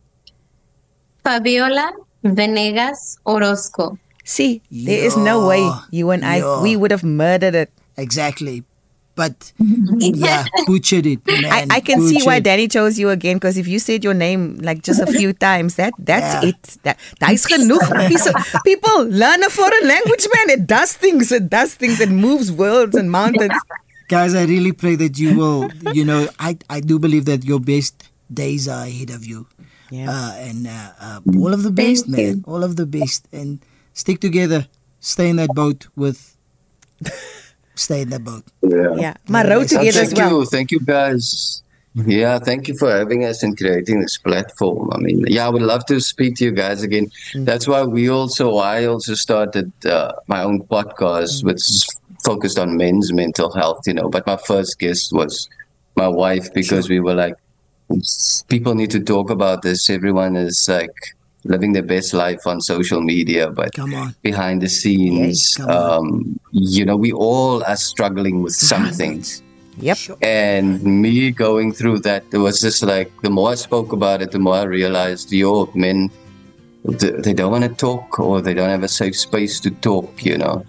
Fabiola Venegas Orozco. See, there is no way you and I, we would have murdered it. Exactly. But, yeah, butchered it, man. I can see why Danny chose you again, because if you said your name like just a few times, that's it. That's genoeg. People learn a foreign language, man. It does things. It moves worlds and mountains. Guys, I really pray that you will, you know, I do believe that your best days are ahead of you. Yeah. And all of the best, man. All of the best. And stick together. Stay in that boat with... Stay in that boat. Yeah. Maar row together as well. Thank you guys. Yeah, thank you for having us and creating this platform. I mean, I would love to speak to you guys again. That's why I also started my own podcast, which is focused on men's mental health, you know. But my first guest was my wife, because we were like, people need to talk about this. Everyone is like living their best life on social media, but behind the scenes, you know, we all are struggling with something. Yep. And me going through that, it was just like, the more I spoke about it, the more I realized, men, they don't want to talk, or they don't have a safe space to talk, you know.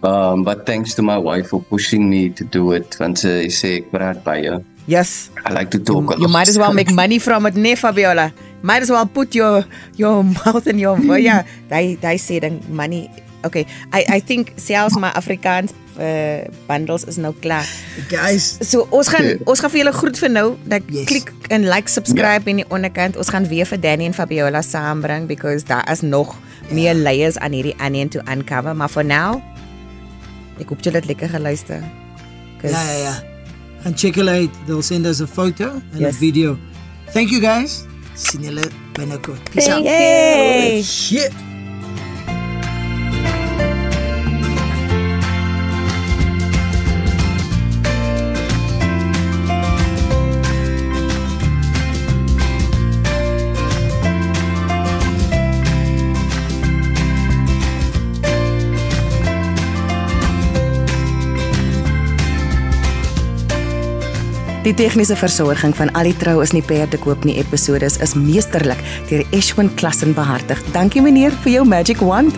But thanks to my wife for pushing me to do it. Want sy sê ek praat baie. Yes. I like to talk a lot. You might as well make money from it, ne, Fabiola? Might as well put your mouth in your... yeah, they said money... Okay, I think selfs my Afrikaans bundles is nou klaar. Guys, so ons gaan vir julle groet vir nou. Klik en like, subscribe in die onderkant. Ons gaan weer vir Danny en Fabiola saambring, because daar is nog meer layers aan hierdie onion to uncover. Maar for now, ek hoop julle het lekker geluister. Ja. And check it out. They'll send us a photo and a video. Thank you, guys. Sien julle binnekort. Peace out. Yay! Shit. Die tegniese versorging van al die Trou is nie Perdekoop nie episodes is meesterlik deur Eshwin Klassen behartig. Dankie meneer vir jou magic wand.